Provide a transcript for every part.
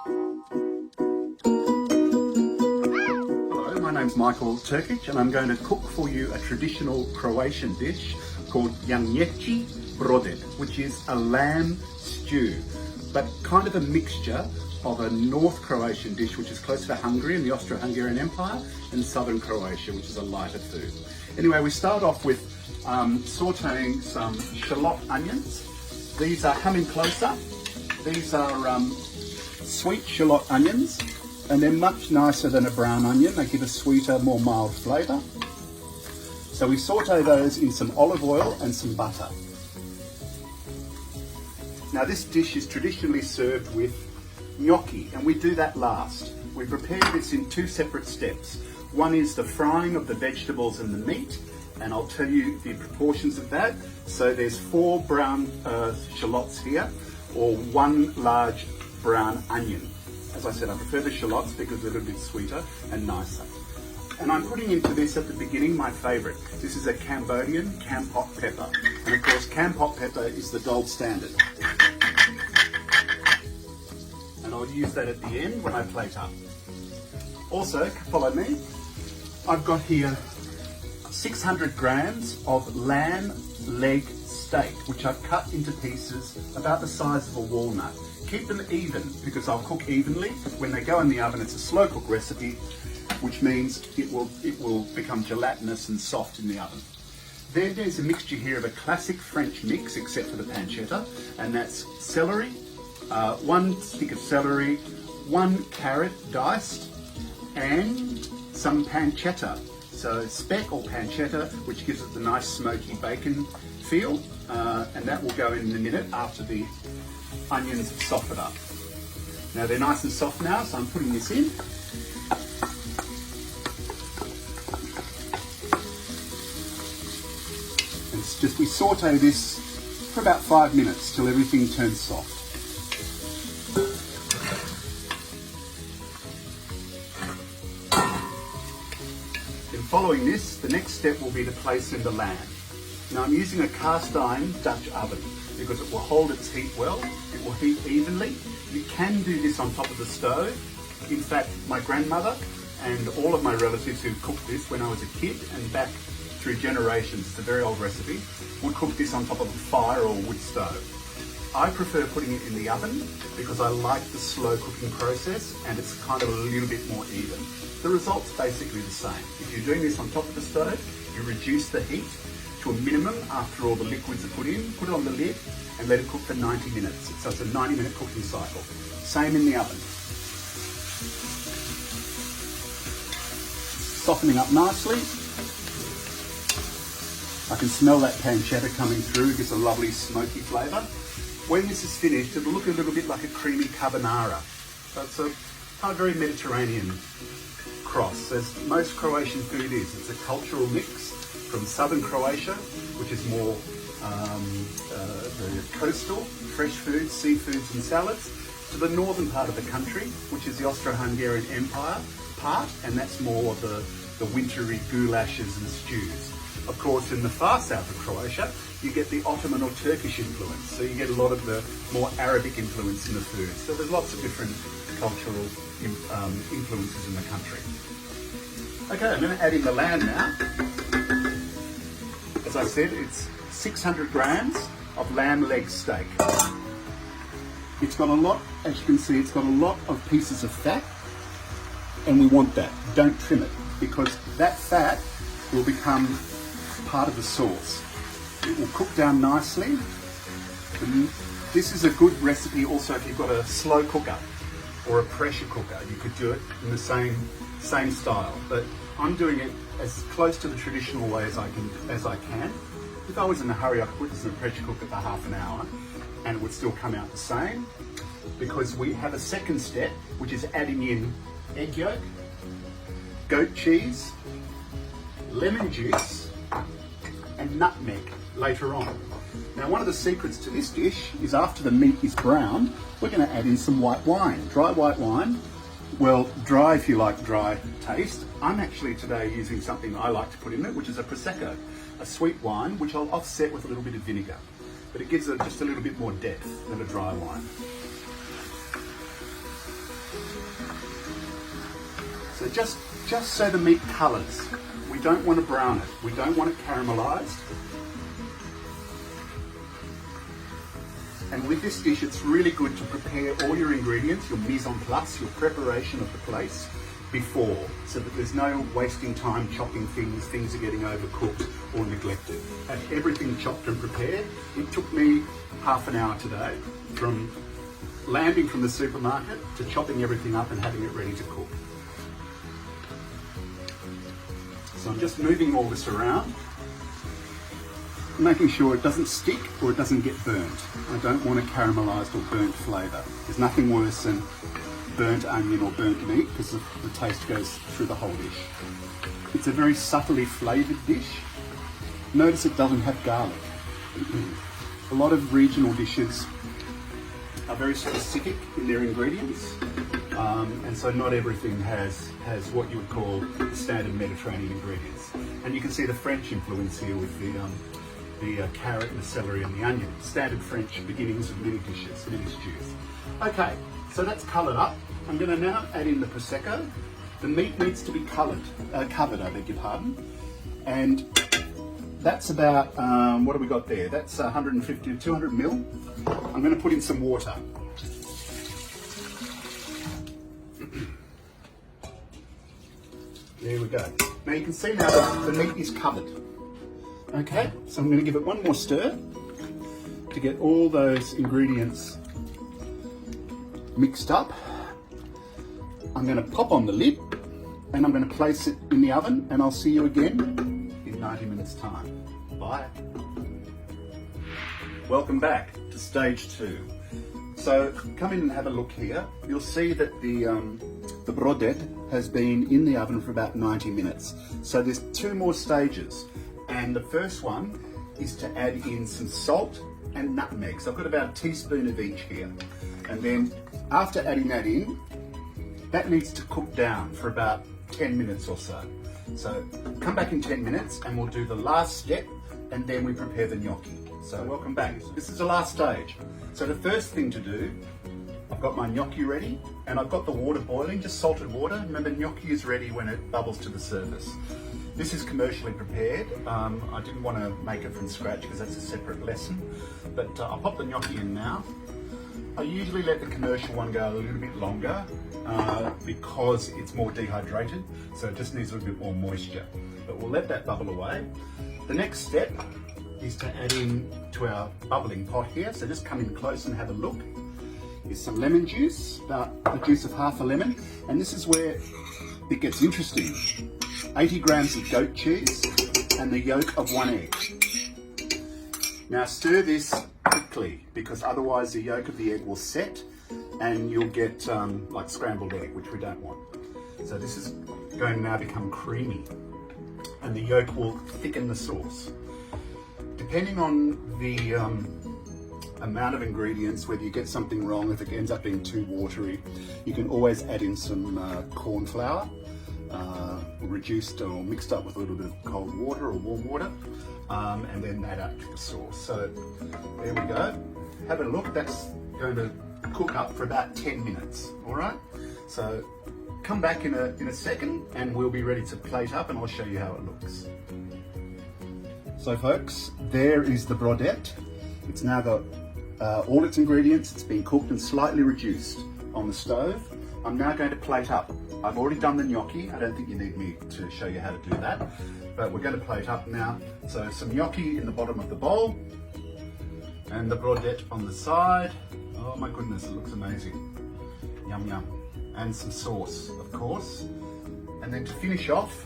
Hello, my name's Michael Turkic and I'm going to cook for you a traditional Croatian dish called Jagneci Brodet, which is a lamb stew, but kind of a mixture of a North Croatian dish which is closer to Hungary and the Austro-Hungarian Empire, and southern Croatia, which is a lighter food. Anyway, we start off with sauteing some shallot onions. These are, come in closer, these are sweet shallot onions, and they're much nicer than a brown onion. They give a sweeter, more mild flavour. So we saute those in some olive oil and some butter. Now this dish is traditionally served with gnocchi, and we do that last. We prepare this in two separate steps. One is the frying of the vegetables and the meat, and I'll tell you the proportions of that. So there's 4 brown shallots here, or 1 large brown onion. As I said, I prefer the shallots because they're a little bit sweeter and nicer. And I'm putting into this at the beginning my favourite. This is a Cambodian kampot pepper. And of course, kampot pepper is the gold standard. And I'll use that at the end when I plate up. Also, follow me, I've got here 600 grams of lamb leg steak, which I've cut into pieces about the size of a walnut. Keep them even because I'll cook evenly. When they go in the oven, it's a slow cook recipe, which means it will become gelatinous and soft in the oven. Then there's a mixture here of a classic French mix, except for the pancetta, and that's celery, 1 stick of celery, 1 carrot diced, and some pancetta. So speck or pancetta, which gives it the nice smoky bacon feel, and that will go in a minute after the onions have softened up. Now they're nice and soft now, so I'm putting this in. And it's just, we saute this for about 5 minutes till everything turns soft. Following this, the next step will be to place in the lamb. Now I'm using a cast iron Dutch oven because it will hold its heat well, it will heat evenly. You can do this on top of the stove. In fact, my grandmother and all of my relatives who cooked this when I was a kid and back through generations, it's a very old recipe, would cook this on top of a fire or wood stove. I prefer putting it in the oven because I like the slow cooking process and it's kind of a little bit more even. The result's basically the same. If you're doing this on top of the stove, you reduce the heat to a minimum after all the liquids are put in, put it on the lid and let it cook for 90 minutes. So it's a 90-minute cooking cycle. Same in the oven. Softening up nicely. I can smell that pancetta coming through, it gives a lovely smoky flavour. When this is finished, it'll look a little bit like a creamy carbonara. So it's a kind of very Mediterranean cross, as most Croatian food is. It's a cultural mix from southern Croatia, which is more very coastal, fresh foods, seafoods and salads, to the northern part of the country, which is the Austro-Hungarian Empire part, and that's more the wintry goulashes and stews. Of course, in the far south of Croatia, you get the Ottoman or Turkish influence, so you get a lot of the more Arabic influence in the food. So there's lots of different cultural influences in the country. Okay, I'm going to add in the lamb now. As I said, it's 600 grams of lamb leg steak. It's got a lot, as you can see, it's got a lot of pieces of fat, and we want that. Don't trim it, because that fat will become part of the sauce. It will cook down nicely. And this is a good recipe also if you've got a slow cooker or a pressure cooker. You could do it in the same style, but I'm doing it as close to the traditional way as I can. If I was in a hurry, I could put this in a pressure cooker for half an hour and it would still come out the same, because we have a second step, which is adding in egg yolk, goat cheese, lemon juice and nutmeg later on. Now, one of the secrets to this dish is after the meat is browned, we're going to add in some white wine, dry white wine. Well, dry if you like dry taste. I'm actually today using something I like to put in it, which is a Prosecco, a sweet wine, which I'll offset with a little bit of vinegar. But it gives it just a little bit more depth than a dry wine. So just so the meat colours. We don't want to brown it. We don't want it caramelised. And with this dish, it's really good to prepare all your ingredients, your mise en place, your preparation of the place before, so that there's no wasting time chopping things, things are getting overcooked or neglected. Had everything chopped and prepared. It took me half an hour today, from landing from the supermarket to chopping everything up and having it ready to cook. So I'm just moving all this around, making sure it doesn't stick or it doesn't get burnt. I don't want a caramelised or burnt flavour. There's nothing worse than burnt onion or burnt meat, because the taste goes through the whole dish. It's a very subtly flavoured dish. Notice it doesn't have garlic. A lot of regional dishes are very specific in their ingredients, and so not everything has what you would call the standard Mediterranean ingredients. And you can see the French influence here with the carrot and the celery and the onion. Standard French beginnings of many dishes, many stews. Okay, so that's coloured up. I'm going to now add in the Prosecco. The meat needs to be covered, I beg your pardon. And that's about, what have we got there? That's 150 to 200 mil. I'm going to put in some water. There we go. Now you can see now that the meat is covered. Okay, so I'm going to give it one more stir to get all those ingredients mixed up. I'm going to pop on the lid and I'm going to place it in the oven, and I'll see you again in 90 minutes time. Bye. Welcome back to stage 2. So come in and have a look here. You'll see that the brodet has been in the oven for about 90 minutes. So there's 2 more stages. And the first one is to add in some salt and nutmeg. So I've got about a teaspoon of each here. And then after adding that in, that needs to cook down for about 10 minutes or so. So come back in 10 minutes and we'll do the last step, and then we prepare the gnocchi. So welcome back. This is the last stage. So the first thing to do, I've got my gnocchi ready and I've got the water boiling, just salted water. Remember, gnocchi is ready when it bubbles to the surface. This is commercially prepared. I didn't want to make it from scratch because that's a separate lesson, but I'll pop the gnocchi in now. I usually let the commercial one go a little bit longer because it's more dehydrated, so it just needs a little bit more moisture. But we'll let that bubble away. The next step is to add in to our bubbling pot here, so just come in close and have a look. Is some lemon juice, about the juice of half a lemon, and this is where it gets interesting. 80 grams of goat cheese and the yolk of 1 egg. Now stir this quickly, because otherwise the yolk of the egg will set and you'll get like scrambled egg, which we don't want. So this is going to now become creamy, and the yolk will thicken the sauce. Depending on the amount of ingredients, whether you get something wrong, if it ends up being too watery, you can always add in some corn flour, reduced or mixed up with a little bit of cold water or warm water, and then add up to the sauce. So there we go. Have a look. That's going to cook up for about 10 minutes. All right. So come back in a second, and we'll be ready to plate up, and I'll show you how it looks. So folks, there is the brodet. It's now got all its ingredients. It's been cooked and slightly reduced on the stove. I'm now going to plate up. I've already done the gnocchi. I don't think you need me to show you how to do that, but we're going to plate up now. So some gnocchi in the bottom of the bowl, and the brodet on the side. Oh my goodness, it looks amazing. Yum yum. And some sauce, of course. And then to finish off,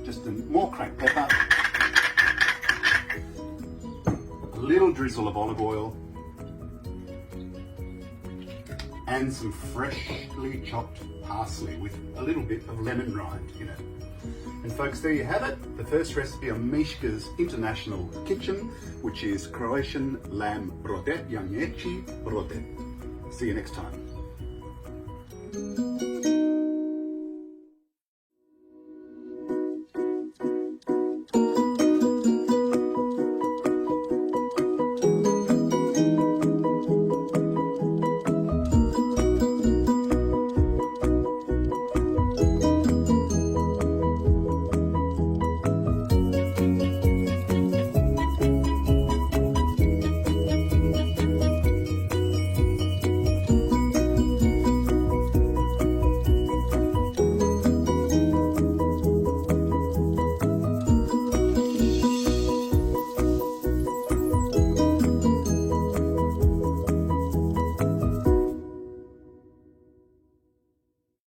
just more cracked pepper, a little drizzle of olive oil, and some freshly chopped parsley with a little bit of lemon rind in it. And folks, there you have it, the first recipe on Mishka's International Kitchen, which is Croatian lamb brodet, Jagneci Brodet. See you next time.